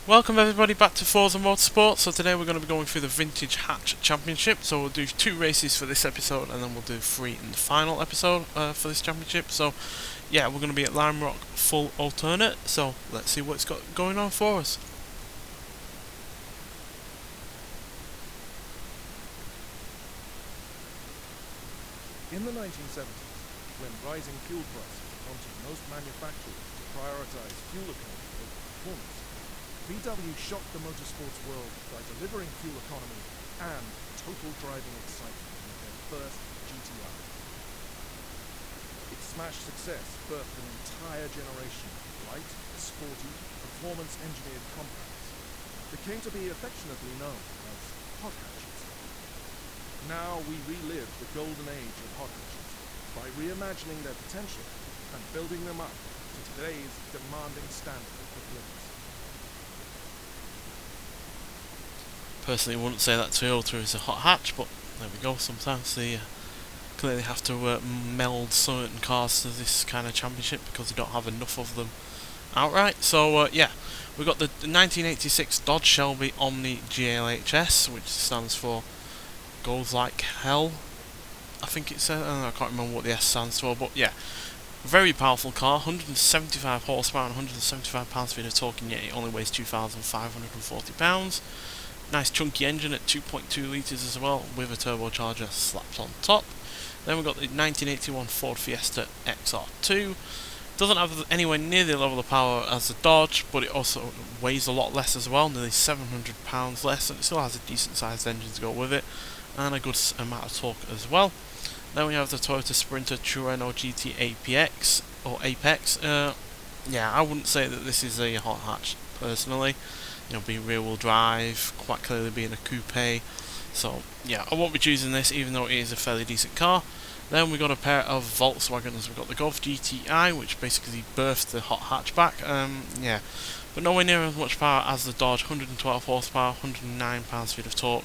Welcome everybody back to Forza Motorsport. So today we're going to be going through the Vintage Hatch Championship. So we'll do 2 races for this episode and then we'll do 3 in the final episode for this championship. So yeah, we're going to be at Lime Rock full alternate. So let's see what's got going on for us. In the 1970s, when rising fuel prices prompted most manufacturers to prioritize fuel economy over performance, VW shocked the motorsports world by delivering fuel economy and total driving excitement with their first GTI. Its smash success birthed an entire generation of light, sporty, performance-engineered compacts that came to be affectionately known as hot hatches. Now we relive the golden age of hot hatches by reimagining their potential and building them up to today's demanding standard of performance. Personally, I wouldn't say that Toyota is a hot hatch, but there we go. Sometimes they clearly have to meld certain cars to this kind of championship because they don't have enough of them outright. So yeah, we've got the 1986 Dodge Shelby Omni GLHS, which stands for Goes Like Hell, I think it says. I can't remember what the S stands for, but yeah, very powerful car, 175 horsepower and 175 pounds-feet of torque, and yet it only weighs 2,540 pounds. Nice chunky engine at 2.2 litres as well, with a turbocharger slapped on top. Then we've got the 1981 Ford Fiesta XR2. Doesn't have anywhere near the level of power as the Dodge, but it also weighs a lot less as well, nearly 700 pounds less, and it still has a decent sized engine to go with it, and a good amount of torque as well. Then we have the Toyota Sprinter Trueno GT APX, or Apex. Yeah, I wouldn't say that this is a hot hatch personally. You know, being rear wheel drive, quite clearly being a coupe. So yeah, I won't be choosing this, even though it is a fairly decent car. Then we got a pair of Volkswagens. We've got the Golf GTI, which basically birthed the hot hatchback. Yeah, but nowhere near as much power as the Dodge. 112 horsepower, 109 pounds-feet of torque,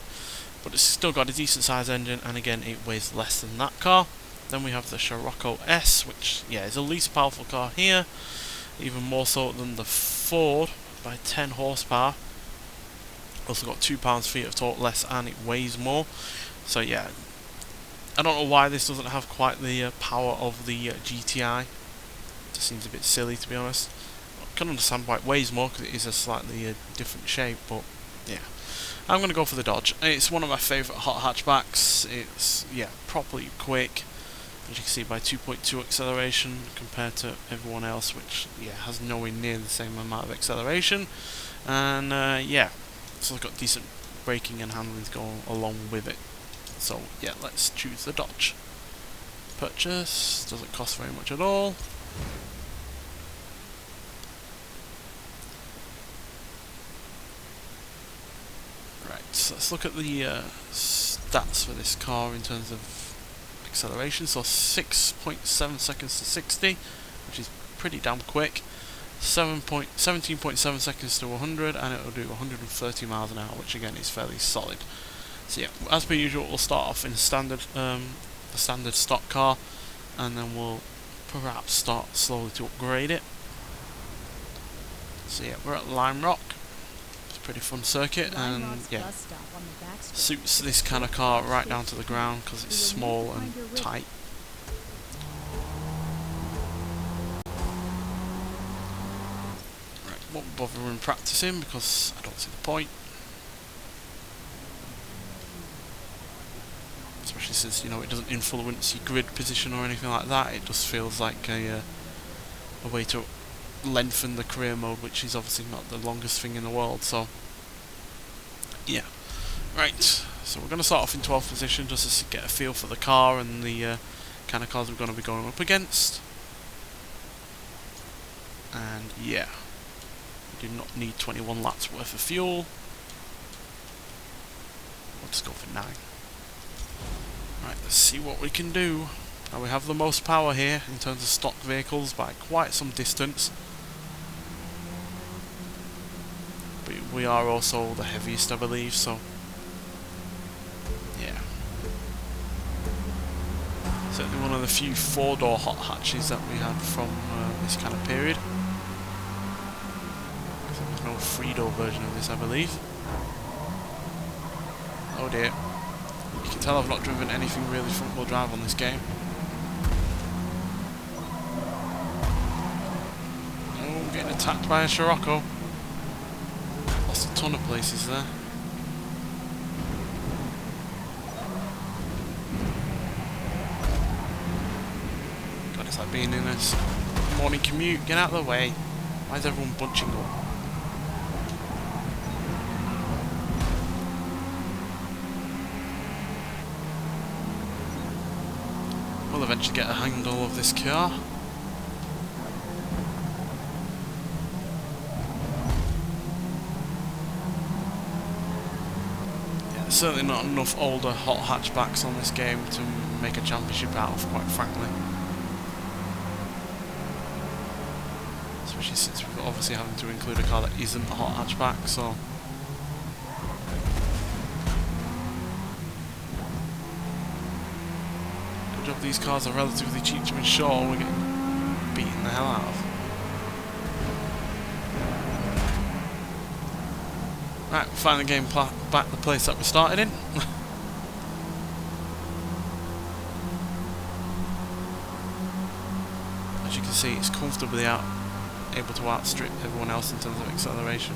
but it's still got a decent sized engine, and again it weighs less than that car. Then we have the Scirocco S, which yeah is the least powerful car here, even more so than the Ford by 10 horsepower. Also got 2 pounds-feet of torque less, and it weighs more. So yeah, I don't know why this doesn't have quite the power of the GTI. It just seems a bit silly, to be honest. I can understand why it weighs more because it is a slightly different shape, but yeah, I'm going to go for the Dodge. It's one of my favourite hot hatchbacks. It's yeah, properly quick, as you can see, by 2.2 acceleration compared to everyone else, which yeah has nowhere near the same amount of acceleration. And yeah, so it's got decent braking and handling to go along with it. So yeah, let's choose the Dodge. Purchase, doesn't cost very much at all. Right, so let's look at the stats for this car in terms of acceleration. So 6.7 seconds to 60, which is pretty damn quick. 17.7 seconds to 100, and it will do 130 miles an hour, which again is fairly solid. So yeah, as per usual, we'll start off in standard, the standard stock car, and then we'll perhaps start slowly to upgrade it. So yeah, we're at Lime Rock. It's a pretty fun circuit, and yeah, suits this kind of car right down to the ground because it's small and tight. Right, won't bother in practicing because I don't see the point. Especially since, you know, it doesn't influence your grid position or anything like that. It just feels like a way to lengthen the career mode, which is obviously not the longest thing in the world. So yeah, right, so we're going to start off in 12th position just to get a feel for the car and the kind of cars we're going to be going up against. And yeah, we do not need 21 laps worth of fuel. We'll just go for 9. Right, let's see what we can do. Now we have the most power here in terms of stock vehicles by quite some distance. But we are also the heaviest, I believe, so yeah. Certainly one of the few 4-door hot hatches that we had from this kind of period. three-door version of this, I believe. Oh dear. You can tell I've not driven anything really front-wheel drive on this game. Oh, I'm getting attacked by a Scirocco. Lost a ton of places there. God, it's like being in a morning commute. Get out of the way. Why is everyone bunching up? We'll eventually get a handle of this car. Yeah, there's certainly not enough older hot hatchbacks on this game to make a championship out of, quite frankly. Especially since we're obviously having to include a car that isn't a hot hatchback, so... These cars are relatively cheap to insure, we're getting beaten the hell out of. Right, we're finally getting back the place that we started in. As you can see, it's comfortably able to outstrip everyone else in terms of acceleration.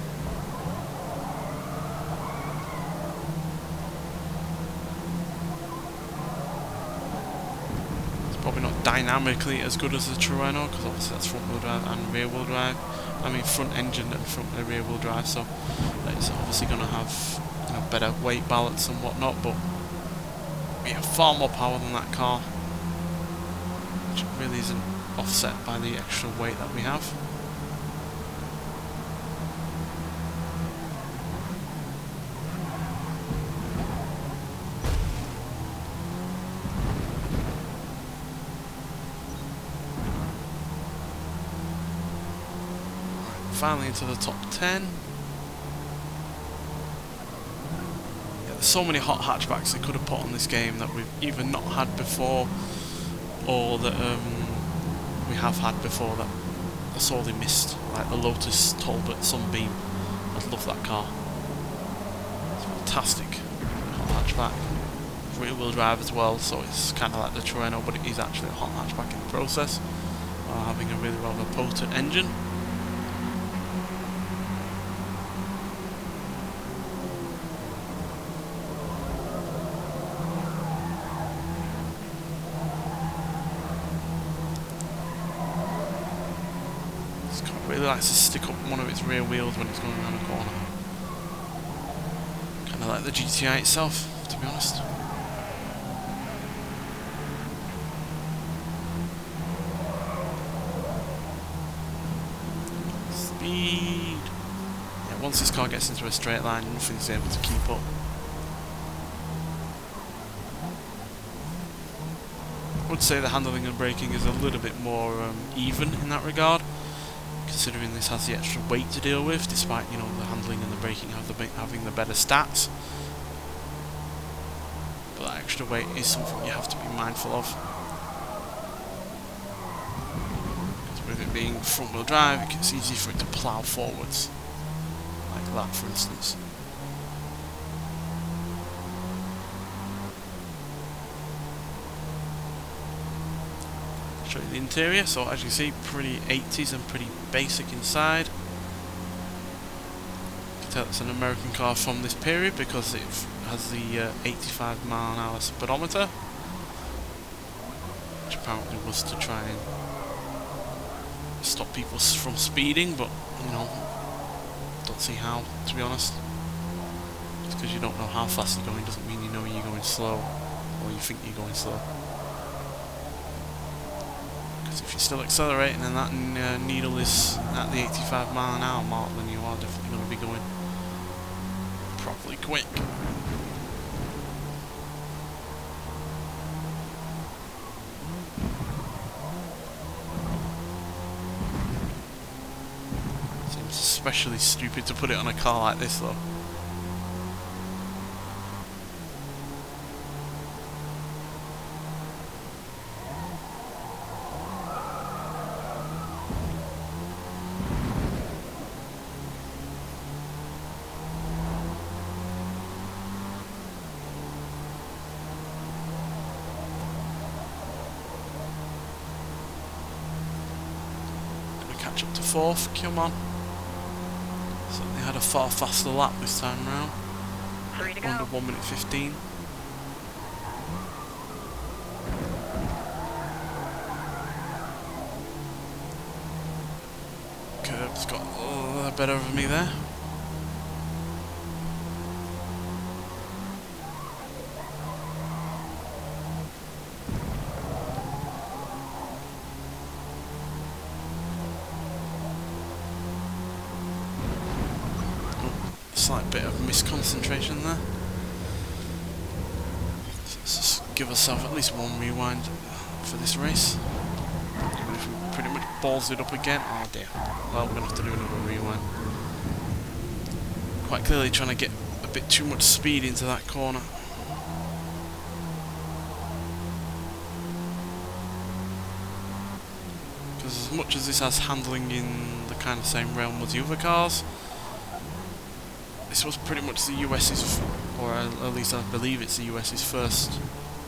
Probably not dynamically as good as the Trueno, because obviously that's front wheel drive and rear wheel drive. I mean front engine and front and rear wheel drive, so it's obviously going to have, you know, better weight balance and whatnot, but we have far more power than that car, which really isn't offset by the extra weight that we have. Finally into the top 10. Yeah, there's so many hot hatchbacks they could have put on this game that we've either not had before, or that we have had before that are sorely missed. Like the Lotus Talbot Sunbeam. I love that car. It's fantastic. Hot hatchback. Rear wheel drive as well, so it's kind of like the Trueno, but it is actually a hot hatchback in the process. Having a really rather potent engine. Really likes to stick up one of its rear wheels when it's going around a corner. Kind of like the GTI itself, to be honest. Speed! Yeah, once this car gets into a straight line, nothing's able to keep up. I would say the handling and braking is a little bit more even in that regard, considering this has the extra weight to deal with, despite, you know, the handling and the braking having the better stats. But that extra weight is something you have to be mindful of. Because with it being front wheel drive, it's easy for it to plough forwards. Like that, for instance. Show you the interior. So as you see, pretty 80s and pretty basic inside. You can tell it's an American car from this period because it has the 85 mile an hour speedometer, which apparently was to try and stop people from speeding, but you know, don't see how, to be honest. Just because you don't know how fast you're going doesn't mean you know you're going slow, or you think you're going slow. Because if you're still accelerating and that needle is at the 85 mile an hour mark, then you are definitely going to be going properly quick. Seems especially stupid to put it on a car like this though. catch up to 4th, come on. Certainly had a far faster lap this time round. 3 to go. Under 1 minute 15. Curb's got a bit over me there. Slight bit of misconcentration there. Let's just give ourselves at least one rewind for this race. Even if we pretty much balls it up again. Oh dear. Well, we're going to have to do another rewind. Quite clearly trying to get a bit too much speed into that corner. Because as much as this has handling in the kind of same realm as the other cars, this was pretty much the US's, or at least I believe it's the US's first.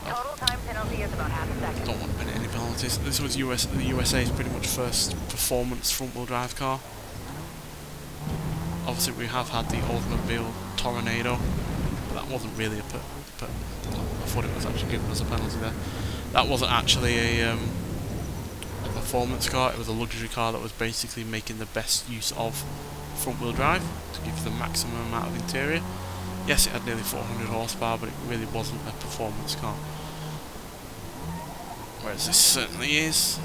Total time penalty is about half a second. Don't want any penalties. This was the USA's pretty much first performance front-wheel drive car. Obviously, we have had the Oldsmobile Tornado, but that wasn't really a I thought it was actually giving us a penalty there. That wasn't actually a performance car. It was a luxury car that was basically making the best use of front-wheel drive to give the maximum amount of interior. Yes, it had nearly 400 horsepower, but it really wasn't a performance car. Whereas this certainly is.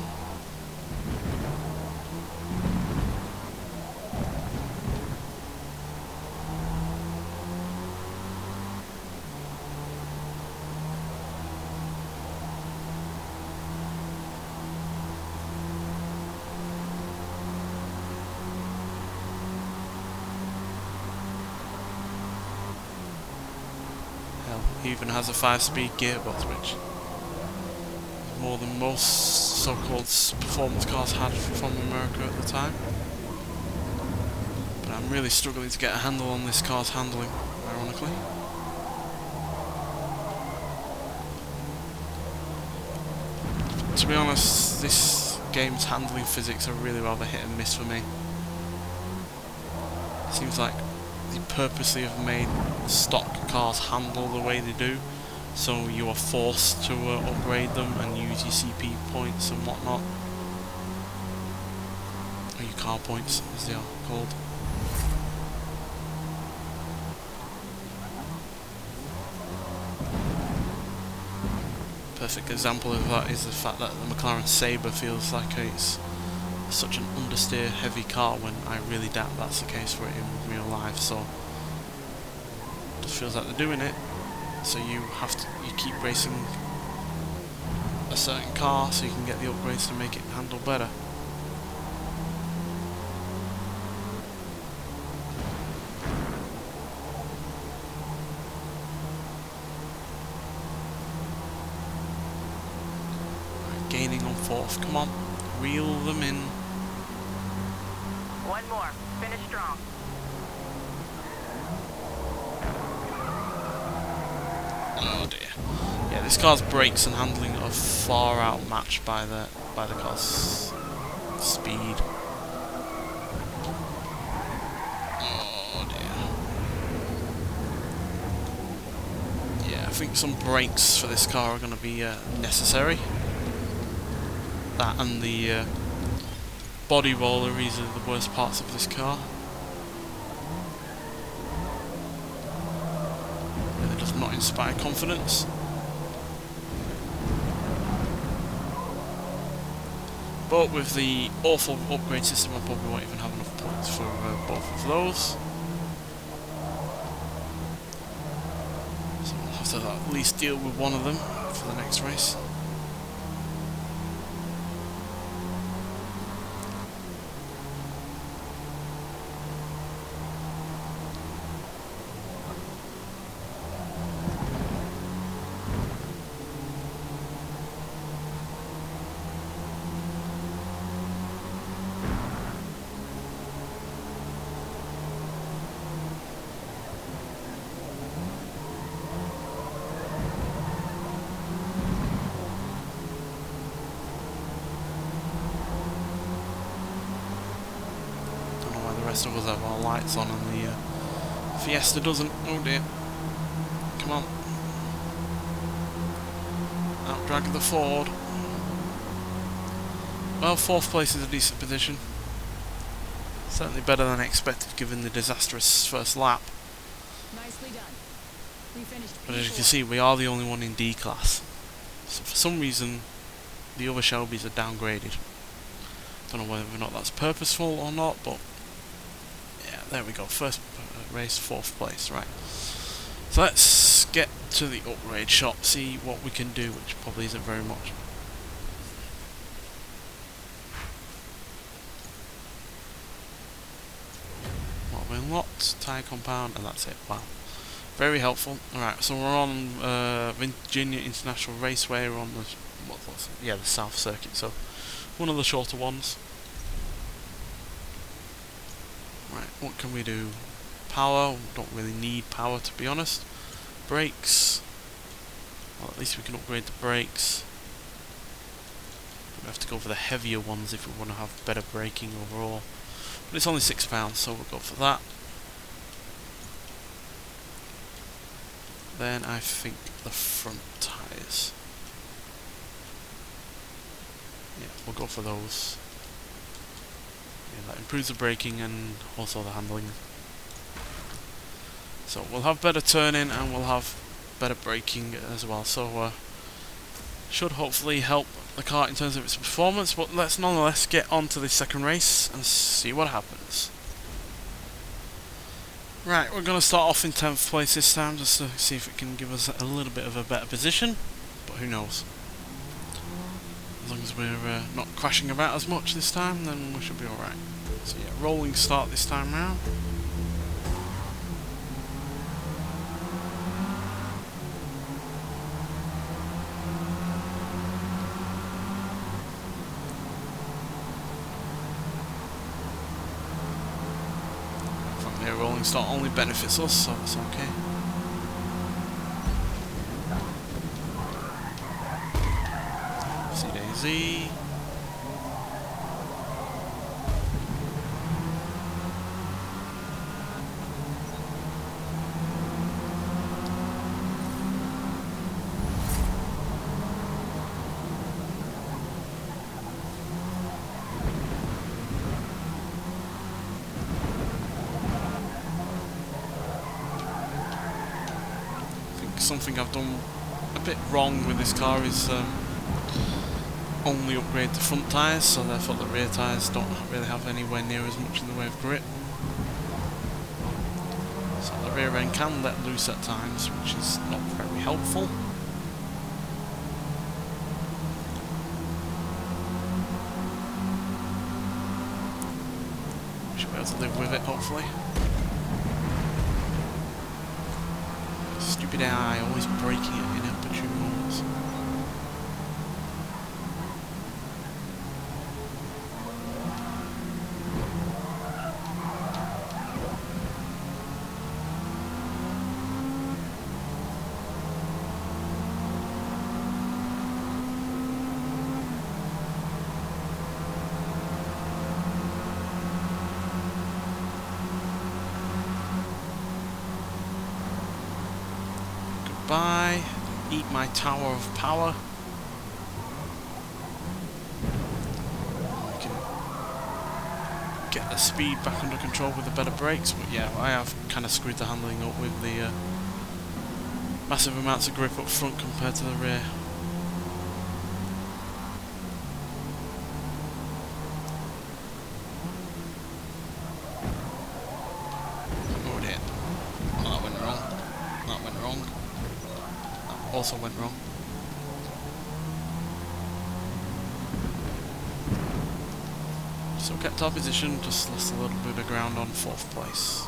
Even has a 5-speed gearbox, which is more than most so-called performance cars had from America at the time. But I'm really struggling to get a handle on this car's handling, ironically. To be honest, this game's handling physics are really rather hit and miss for me. Seems like they purposely have made stock cars handle the way they do, so you are forced to upgrade them and use your CP points and whatnot, or your car points as they are called. Perfect example of that is the fact that the McLaren Sabre feels like it's such an understeer heavy car, when I really doubt that's the case for it in real life. So it just feels like they're doing it, so you keep racing a certain car so you can get the upgrades to make it handle better. Right, gaining on 4th, come on, reel them in. One more. Finish strong. Oh dear. Yeah, this car's brakes and handling are far outmatched by the car's speed. Oh dear. Yeah, I think some brakes for this car are going to be necessary. That and the body roll are easily the worst parts of this car. It does not inspire confidence. But with the awful upgrade system, I probably won't even have enough points for both of those. So we'll have to at least deal with one of them for the next race. rest of us have our lights on and the Fiesta doesn't. Oh dear. Come on. Outdrag the Ford. Well, 4th place is a decent position. Certainly better than expected given the disastrous first lap. Nicely done. We finished But as you can P4. see, we are the only one in D class. So for some reason, the other Shelbys are downgraded. Don't know whether or not that's purposeful or not, but yeah, there we go. First race, 4th place, right. So let's get to the upgrade shop, see what we can do, which probably isn't very much. What have we unlocked? Tyre compound, and that's it. Wow. Very helpful. Alright, so we're on Virginia International Raceway. We're on the the South Circuit, so one of the shorter ones. Right, what can we do? Power, we don't really need power to be honest. Brakes, well at least we can upgrade the brakes. We have to go for the heavier ones if we want to have better braking overall. But it's only £6, so we'll go for that. Then I think the front tyres. Yeah, we'll go for those. Yeah, that improves the braking and also the handling. So we'll have better turning and we'll have better braking as well. So should hopefully help the car in terms of its performance. But let's nonetheless get on to the second race and see what happens. Right, we're going to start off in 10th place this time, just to see if it can give us a little bit of a better position, but who knows. As long as we're not crashing about as much this time, then we should be alright. So yeah, rolling start this time round. Rolling start only benefits us, so it's okay. C-Daisy. Something I've done a bit wrong with this car is only upgrade the front tyres, so therefore the rear tyres don't really have anywhere near as much in the way of grip. So the rear end can let loose at times, which is not very helpful. Should be able to live with it, hopefully. Stupid AI, always breaking it in opportune moments. Goodbye. Eat my tower of power. We can get the speed back under control with the better brakes, but yeah, I have kind of screwed the handling up with the massive amounts of grip up front compared to the rear. Oh dear. Oh, that went wrong. That went wrong. That also went wrong. So kept our position, just lost a little bit of ground on 4th place.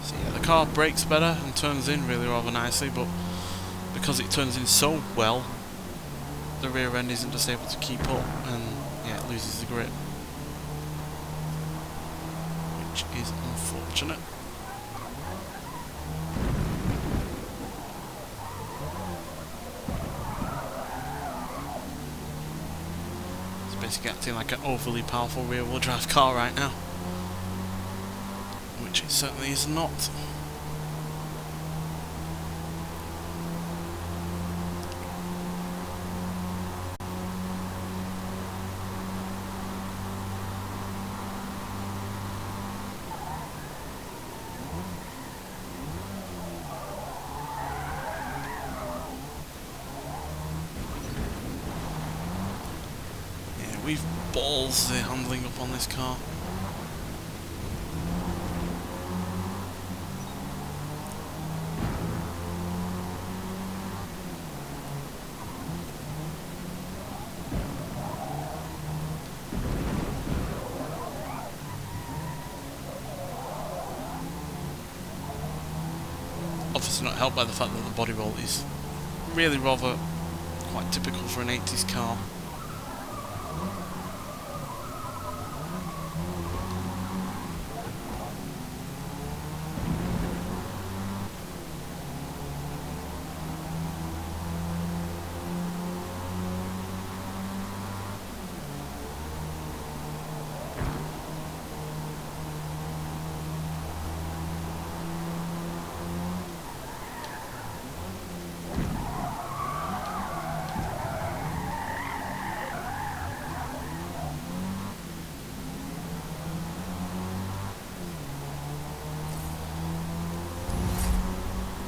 So yeah, the car brakes better and turns in really rather nicely, but because it turns in so well, the rear end isn't just able to keep up, and yeah, it loses the grip, which is unfortunate. basically acting like an overly powerful rear-wheel drive car right now, which it certainly is not. We've balls the handling up on this car. Obviously not helped by the fact that the body roll is really rather quite typical for an 80s car.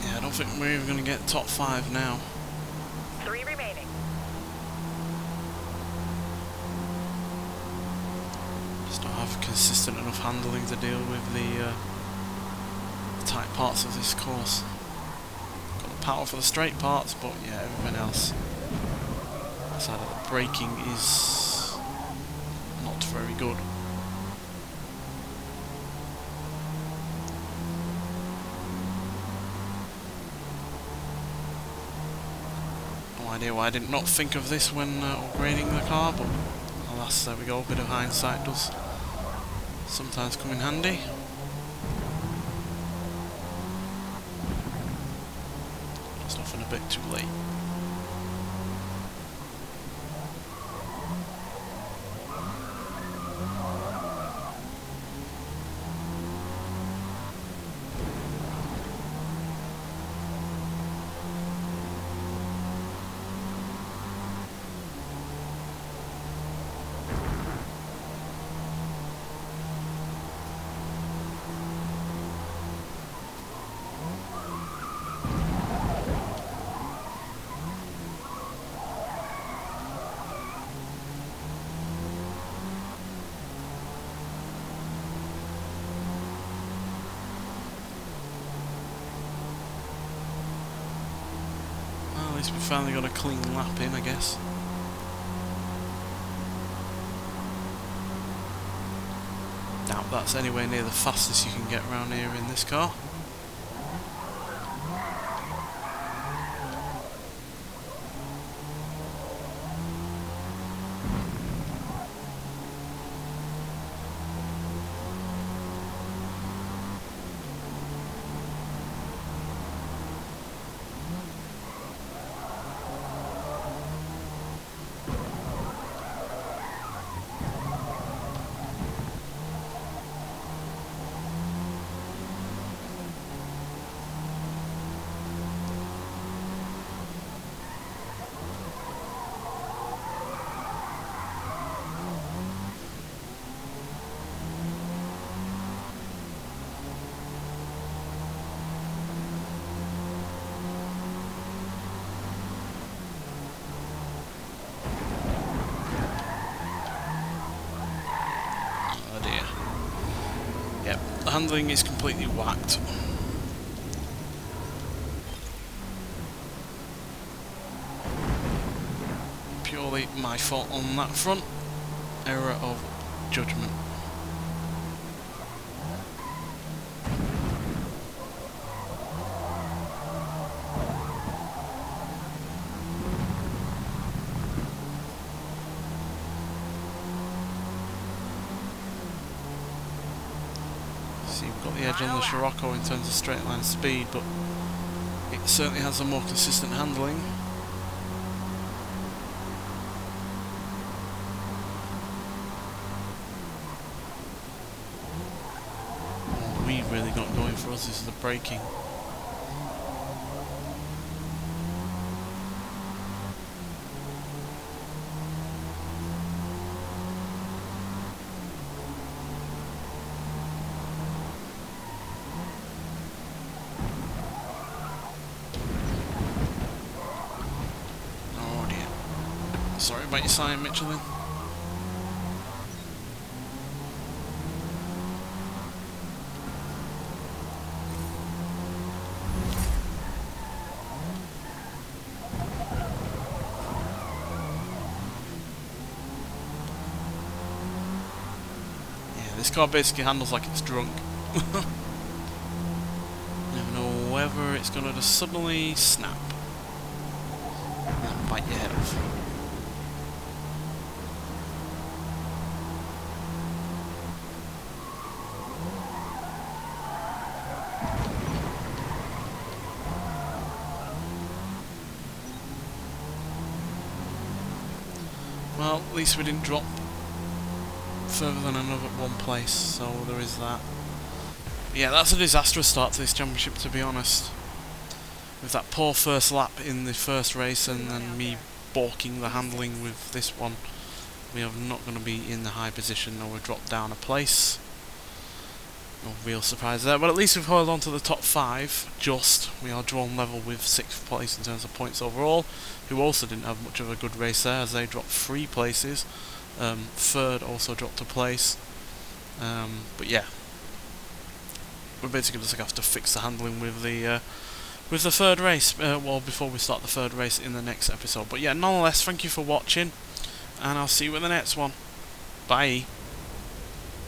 I don't think we're even going to get top 5 now. 3 remaining. Just don't have consistent enough handling to deal with the tight parts of this course. Got the power for the straight parts, but yeah, everything else outside of the braking is not very good. No idea why I did not think of this when upgrading the car, but alas, there we go, a bit of hindsight does sometimes come in handy. Just often a bit too late. At least we finally got a clean lap in, I guess. Doubt that's anywhere near the fastest you can get around here in this car. The handling is completely whacked. Purely my fault on that front. Error of judgment. You've got the edge on the Scirocco in terms of straight line speed, but it certainly has a more consistent handling. really got going for us is the braking. Oh dear. Sorry about your sign, Michelin. This car basically handles like it's drunk. Never know whether it's gonna just suddenly snap and bite your head off. Well, at least we didn't drop further than another one place, so there is that. Yeah, that's a disastrous start to this championship, to be honest. With that poor first lap in the first race and then me balking the handling with this one, we are not going to be in the high position. Now we've dropped down a place. No real surprise there, but at least we've held on to the top 5. We are drawn level with 6th place in terms of points overall, who also didn't have much of a good race there as they dropped 3 places. Third also dropped a place, but yeah, we're basically just going to have to fix the handling with the third race, well, before we start the third race in the next episode. But yeah, nonetheless, thank you for watching, and I'll see you in the next one. Bye.